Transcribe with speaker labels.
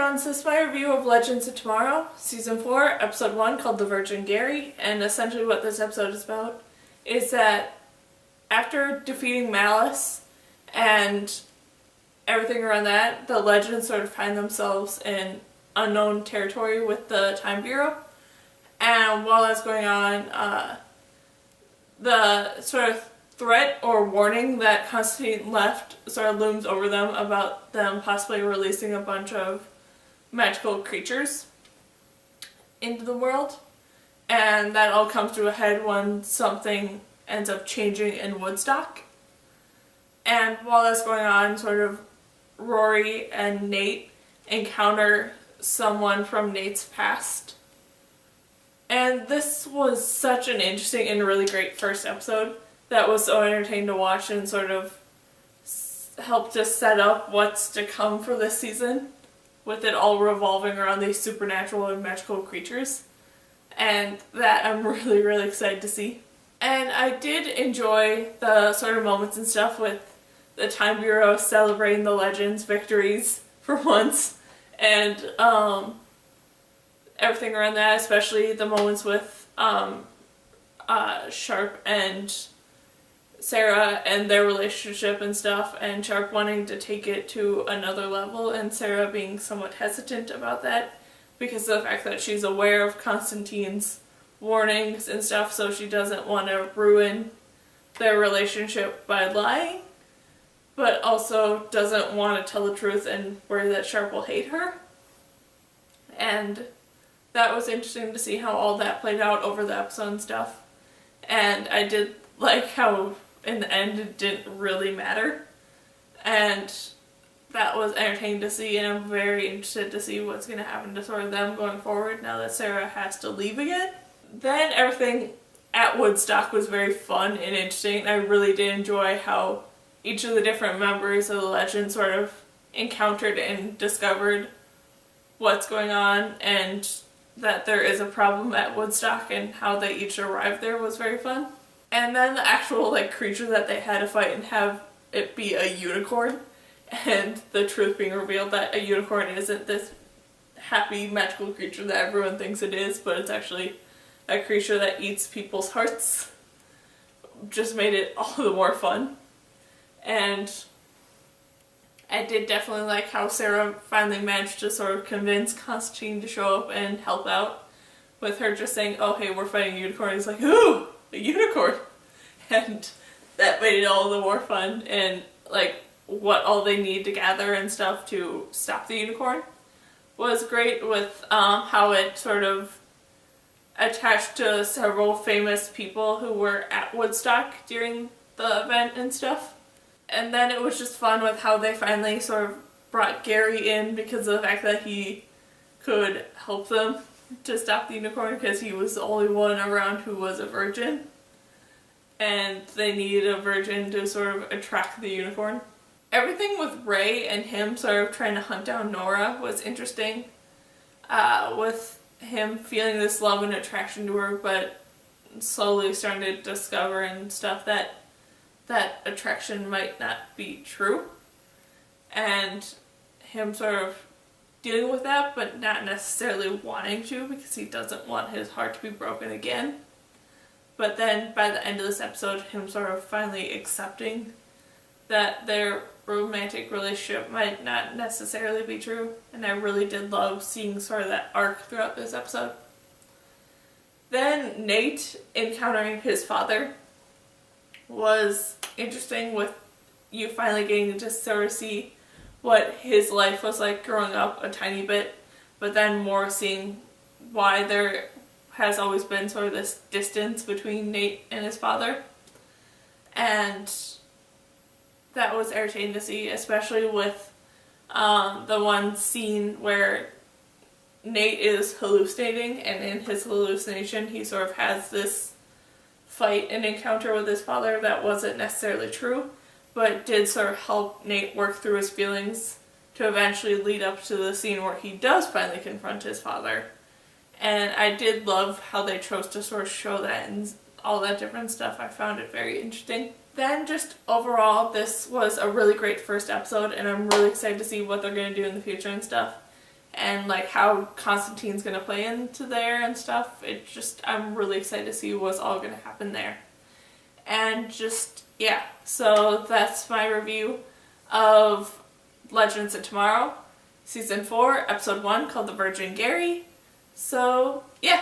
Speaker 1: everyone, so this is my review of Legends of Tomorrow, Season 4, Episode 1, called The Virgin Gary, and essentially what this episode is about is that after defeating Malice and everything around that, the Legends sort of find themselves in unknown territory with the Time Bureau, and while that's going on, the sort of threat or warning that Constantine left sort of looms over them about them possibly releasing a bunch of magical creatures into the world. And that all comes to a head when something ends up changing in Woodstock. And while that's going on, sort of Rory and Nate encounter someone from Nate's past. And this was such an interesting and really great first episode that was so entertaining to watch and sort of helped us set up what's to come for this season, with it all revolving around these supernatural and magical creatures. And that I'm really, really excited to see. And I did enjoy the sort of moments and stuff with the Time Bureau celebrating the Legends' victories for once, and everything around that, especially the moments with Sharp and Sarah and their relationship and stuff, and Sharp wanting to take it to another level and Sarah being somewhat hesitant about that because of the fact that she's aware of Constantine's warnings and stuff, so she doesn't want to ruin their relationship by lying, but also doesn't want to tell the truth and worry that Sharp will hate her. And that was interesting to see how all that played out over the episode and stuff. And I did like how in the end it didn't really matter. And that was entertaining to see, and I'm very interested to see what's going to happen to sort of them going forward now that Sarah has to leave again. Then everything at Woodstock was very fun and interesting. I really did enjoy how each of the different members of the Legend sort of encountered and discovered what's going on, and that there is a problem at Woodstock, and how they each arrived there was very fun. And then the actual creature that they had to fight and have it be a unicorn, and the truth being revealed that a unicorn isn't this happy magical creature that everyone thinks it is, but it's actually a creature that eats people's hearts, just made it all the more fun. And I did definitely like how Sarah finally managed to sort of convince Constantine to show up and help out, with her just saying, oh hey, we're fighting a unicorn. He's like, ooh, a unicorn! And that made it all the more fun, and what all they need to gather and stuff to stop the unicorn was great, with how it sort of attached to several famous people who were at Woodstock during the event and stuff. And then it was just fun with how they finally sort of brought Gary in because of the fact that he could help them to stop the unicorn, because he was the only one around who was a virgin. And they needed a virgin to sort of attract the unicorn. Everything with Ray and him sort of trying to hunt down Nora was interesting. With him feeling this love and attraction to her, but slowly starting to discover and stuff that that attraction might not be true. And him sort of dealing with that, but not necessarily wanting to, because he doesn't want his heart to be broken again. But then by the end of this episode, him sort of finally accepting that their romantic relationship might not necessarily be true. And I really did love seeing sort of that arc throughout this episode. Then Nate encountering his father was interesting, with you finally getting to sort of see what his life was like growing up a tiny bit, but then more seeing why there has always been sort of this distance between Nate and his father. And that was entertaining to see, especially with the one scene where Nate is hallucinating, and in his hallucination he sort of has this fight and encounter with his father that wasn't necessarily true, but did sort of help Nate work through his feelings to eventually lead up to the scene where he does finally confront his father. And I did love how they chose to sort of show that and all that different stuff. I found it very interesting. Then just overall, this was a really great first episode, and I'm really excited to see what they're going to do in the future and stuff. and like how Constantine's gonna play into there and stuff. I'm really excited to see what's all gonna happen there. And just, yeah, so that's my review of Legends of Tomorrow, Season 4, Episode 1, called The Virgin Gary. So, yeah.